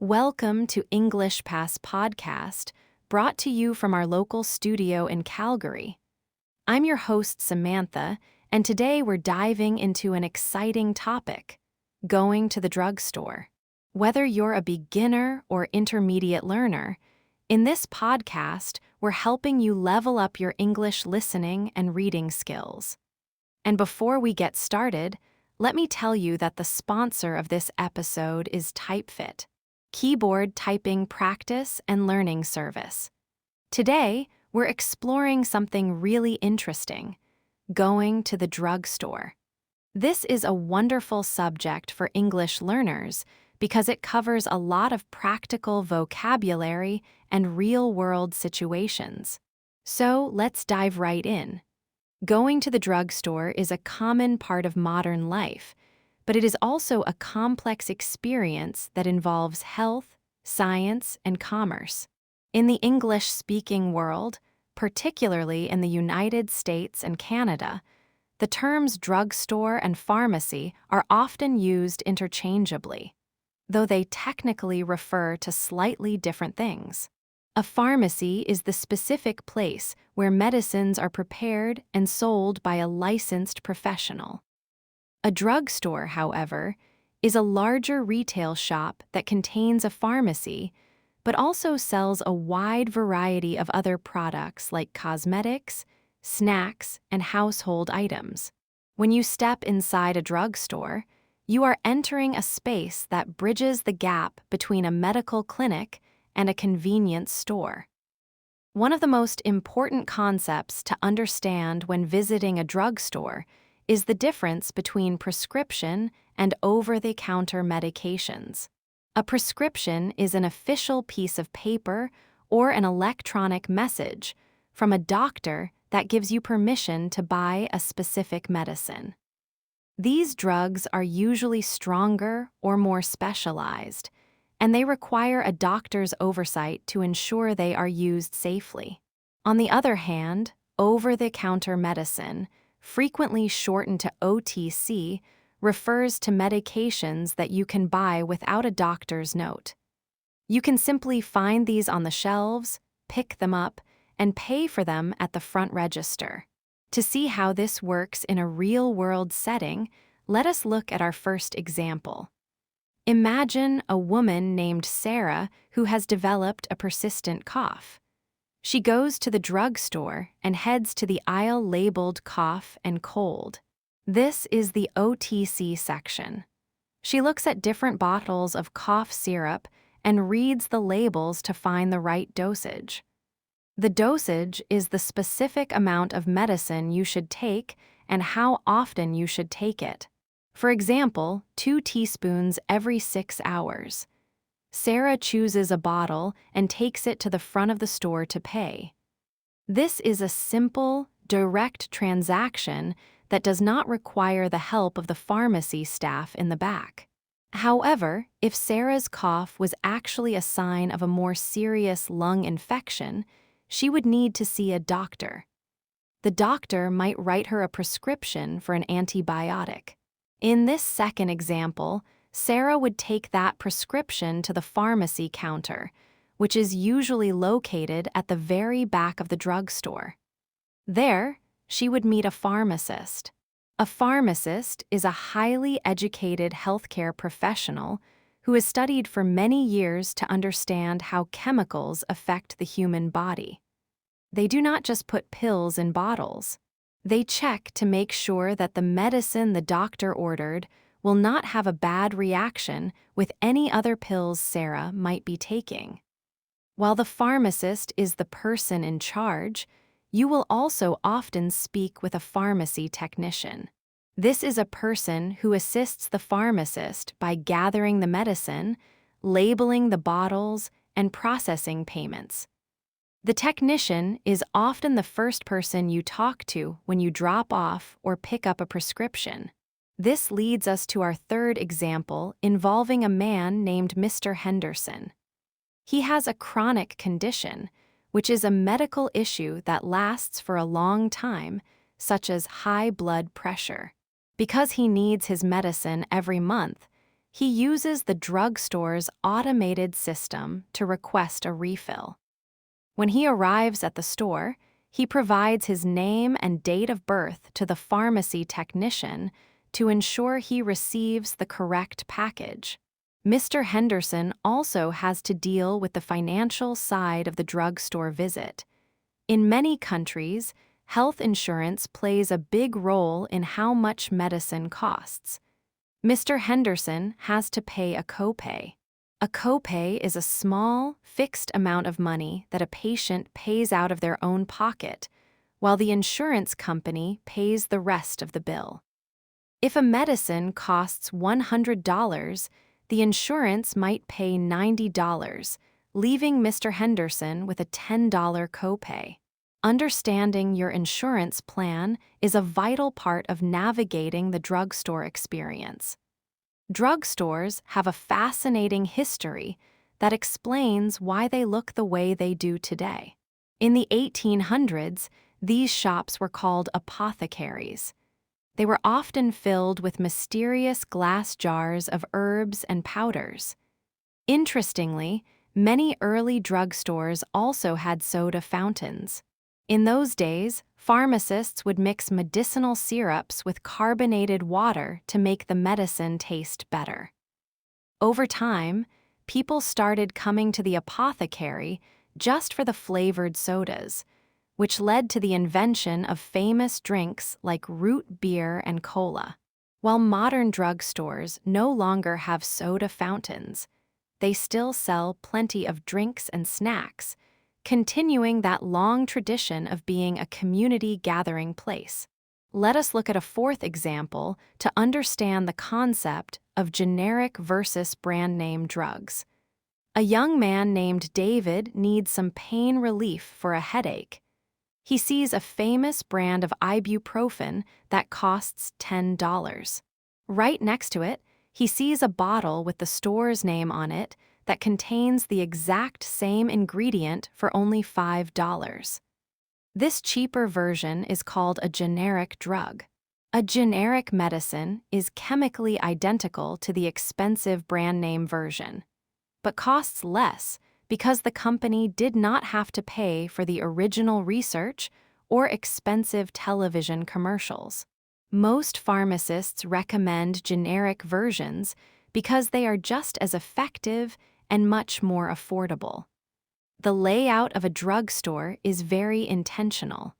Welcome to EnglishPass Podcast, brought to you from our local studio in Calgary. I'm your host, Samantha, and today we're diving into an exciting topic: going to the drugstore. Whether you're a beginner or intermediate learner, in this podcast, we're helping you level up your English listening and reading skills. And before we get started, let me tell you that the sponsor of this episode is TypeFit, keyboard typing practice and learning service. Today, we're exploring something really interesting: going to the drugstore. This is a wonderful subject for English learners because it covers a lot of practical vocabulary and real-world situations. So let's dive right in. Going to the drugstore is a common part of modern life, but it is also a complex experience that involves health, science, and commerce. In the English-speaking world, particularly in the United States and Canada, the terms drugstore and pharmacy are often used interchangeably, though they technically refer to slightly different things. A pharmacy is the specific place where medicines are prepared and sold by a licensed professional. A drugstore, however, is a larger retail shop that contains a pharmacy, but also sells a wide variety of other products like cosmetics, snacks, and household items. When you step inside a drugstore, you are entering a space that bridges the gap between a medical clinic and a convenience store. One of the most important concepts to understand when visiting a drugstore is the difference between prescription and over-the-counter medications. A prescription is an official piece of paper or an electronic message from a doctor that gives you permission to buy a specific medicine. These drugs are usually stronger or more specialized, and they require a doctor's oversight to ensure they are used safely. On the other hand, over-the-counter medicine, frequently shortened to OTC, refers to medications that you can buy without a doctor's note. You can simply find these on the shelves, pick them up, and pay for them at the front register. To see how this works in a real-world setting, let us look at our first example. Imagine a woman named Sarah who has developed a persistent cough. She goes to the drugstore and heads to the aisle labeled cough and cold. This is the OTC section. She looks at different bottles of cough syrup and reads the labels to find the right dosage. The dosage is the specific amount of medicine you should take and how often you should take it. For example, 2 teaspoons every 6 hours. Sarah chooses a bottle and takes it to the front of the store to pay. This is a simple, direct transaction that does not require the help of the pharmacy staff in the back. However, if Sarah's cough was actually a sign of a more serious lung infection, she would need to see a doctor. The doctor might write her a prescription for an antibiotic. In this second example, Sarah would take that prescription to the pharmacy counter, which is usually located at the very back of the drugstore. There, she would meet a pharmacist. A pharmacist is a highly educated healthcare professional who has studied for many years to understand how chemicals affect the human body. They do not just put pills in bottles. They check to make sure that the medicine the doctor ordered will not have a bad reaction with any other pills Sarah might be taking. While the pharmacist is the person in charge, you will also often speak with a pharmacy technician. This is a person who assists the pharmacist by gathering the medicine, labeling the bottles, and processing payments. The technician is often the first person you talk to when you drop off or pick up a prescription. This leads us to our third example involving a man named Mr. Henderson. He has a chronic condition, which is a medical issue that lasts for a long time, such as high blood pressure. Because he needs his medicine every month, He uses the drugstore's automated system to request a refill. When he arrives at the store, he provides his name and date of birth to the pharmacy technician to ensure he receives the correct package. Mr. Henderson also has to deal with the financial side of the drugstore visit. In many countries, health insurance plays a big role in how much medicine costs. Mr. Henderson has to pay a copay. A copay is a small, fixed amount of money that a patient pays out of their own pocket, while the insurance company pays the rest of the bill. If a medicine costs $100, the insurance might pay $90, leaving Mr. Henderson with a $10 copay. Understanding your insurance plan is a vital part of navigating the drugstore experience. Drugstores have a fascinating history that explains why they look the way they do today. In the 1800s, these shops were called apothecaries. They were often filled with mysterious glass jars of herbs and powders. Interestingly, many early drugstores also had soda fountains. In those days, pharmacists would mix medicinal syrups with carbonated water to make the medicine taste better. Over time, people started coming to the apothecary just for the flavored sodas, which led to the invention of famous drinks like root beer and cola. While modern drugstores no longer have soda fountains, they still sell plenty of drinks and snacks, continuing that long tradition of being a community gathering place. Let us look at a fourth example to understand the concept of generic versus brand name drugs. A young man named David needs some pain relief for a headache. He sees a famous brand of ibuprofen that costs $10. Right next to it, he sees a bottle with the store's name on it that contains the exact same ingredient for only $5. This cheaper version is called a generic drug. A generic medicine is chemically identical to the expensive brand name version, but costs less because the company did not have to pay for the original research or expensive television commercials. Most pharmacists recommend generic versions because they are just as effective and much more affordable. The layout of a drugstore is very intentional.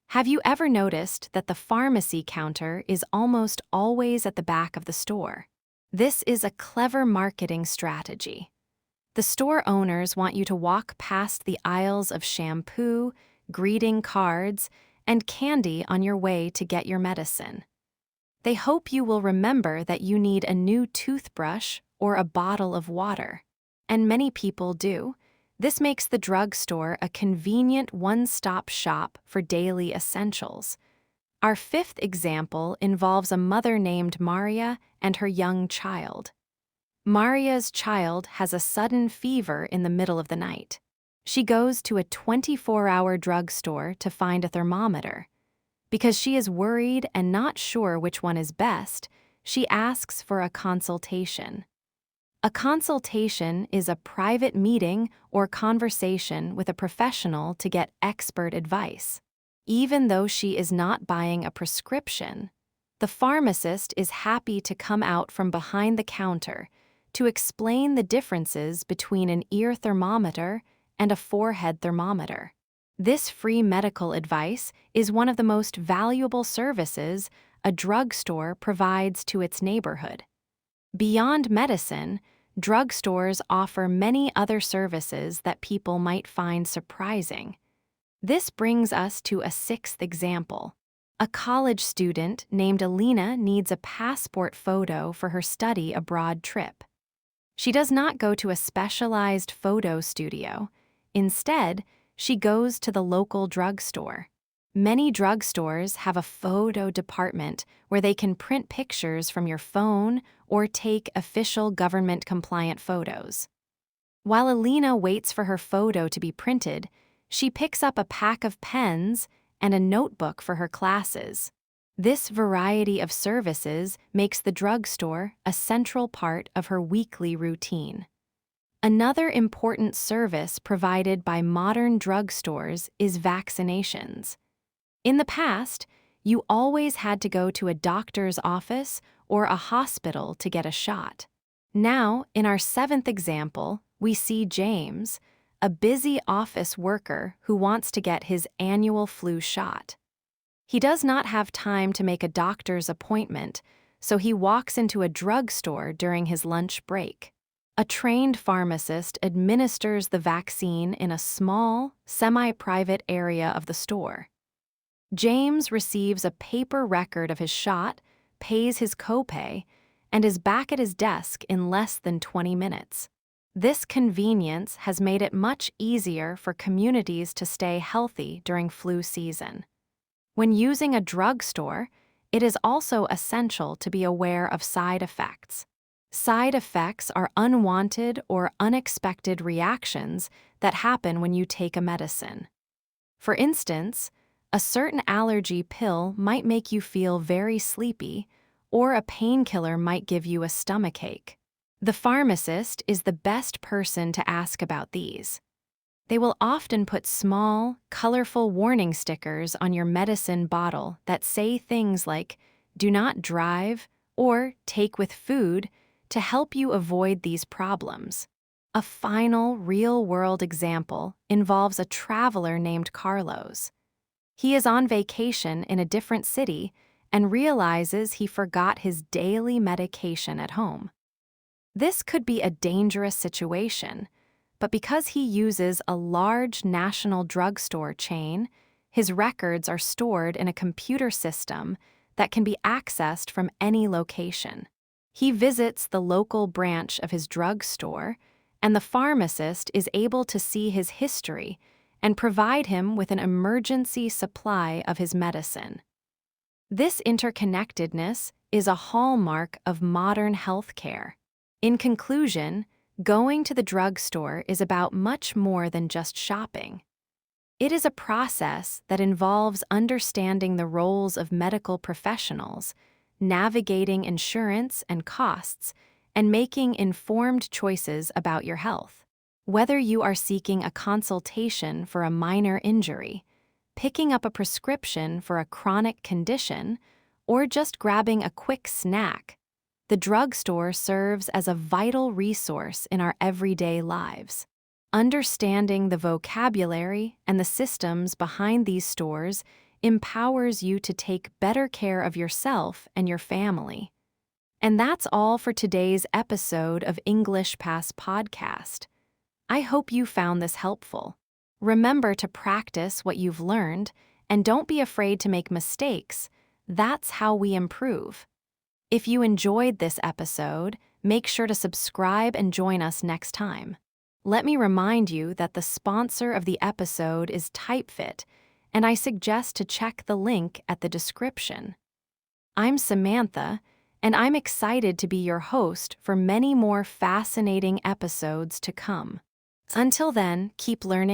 Have you ever noticed that the pharmacy counter is almost always at the back of the store? This is a clever marketing strategy. The store owners want you to walk past the aisles of shampoo, greeting cards, and candy on your way to get your medicine. They hope you will remember that you need a new toothbrush or a bottle of water. And many people do. This makes the drugstore a convenient one-stop shop for daily essentials. Our fifth example involves a mother named Maria and her young child. Maria's child has a sudden fever in the middle of the night. She goes to a 24-hour drugstore to find a thermometer. Because she is worried and not sure which one is best, she asks for a consultation. A consultation is a private meeting or conversation with a professional to get expert advice. Even though she is not buying a prescription, the pharmacist is happy to come out from behind the counter to explain the differences between an ear thermometer and a forehead thermometer. This free medical advice is one of the most valuable services a drugstore provides to its neighborhood. Beyond medicine, drugstores offer many other services that people might find surprising. This brings us to a sixth example. A college student named Alina needs a passport photo for her study abroad trip. She does not go to a specialized photo studio. Instead, she goes to the local drugstore. Many drugstores have a photo department where they can print pictures from your phone or take official government-compliant photos. While Alina waits for her photo to be printed, she picks up a pack of pens and a notebook for her classes. This variety of services makes the drugstore a central part of her weekly routine. Another important service provided by modern drugstores is vaccinations. In the past, you always had to go to a doctor's office or a hospital to get a shot. Now, in our 7th example, we see James, a busy office worker who wants to get his annual flu shot. He does not have time to make a doctor's appointment, so he walks into a drugstore during his lunch break. A trained pharmacist administers the vaccine in a small, semi-private area of the store. James receives a paper record of his shot, pays his copay, and is back at his desk in less than 20 minutes. This convenience has made it much easier for communities to stay healthy during flu season. When using a drugstore, it is also essential to be aware of side effects. Side effects are unwanted or unexpected reactions that happen when you take a medicine. For instance, a certain allergy pill might make you feel very sleepy, or a painkiller might give you a stomachache. The pharmacist is the best person to ask about these. They will often put small, colorful warning stickers on your medicine bottle that say things like, "Do not drive," or "Take with food," to help you avoid these problems. A final, real-world example involves a traveler named Carlos. He is on vacation in a different city and realizes he forgot his daily medication at home. This could be a dangerous situation, but because he uses a large national drugstore chain, his records are stored in a computer system that can be accessed from any location. He visits the local branch of his drugstore, and the pharmacist is able to see his history and provide him with an emergency supply of his medicine. This interconnectedness is a hallmark of modern healthcare. In conclusion, going to the drugstore is about much more than just shopping. It is a process that involves understanding the roles of medical professionals, navigating insurance and costs, and making informed choices about your health. Whether you are seeking a consultation for a minor injury, picking up a prescription for a chronic condition, or just grabbing a quick snack, the drugstore serves as a vital resource in our everyday lives. Understanding the vocabulary and the systems behind these stores empowers you to take better care of yourself and your family. And that's all for today's episode of EnglishPass Podcast. I hope you found this helpful. Remember to practice what you've learned, and don't be afraid to make mistakes. That's how we improve. If you enjoyed this episode, make sure to subscribe and join us next time. Let me remind you that the sponsor of the episode is TypeFit, and I suggest to check the link at the description. I'm Samantha, and I'm excited to be your host for many more fascinating episodes to come. Until then, keep learning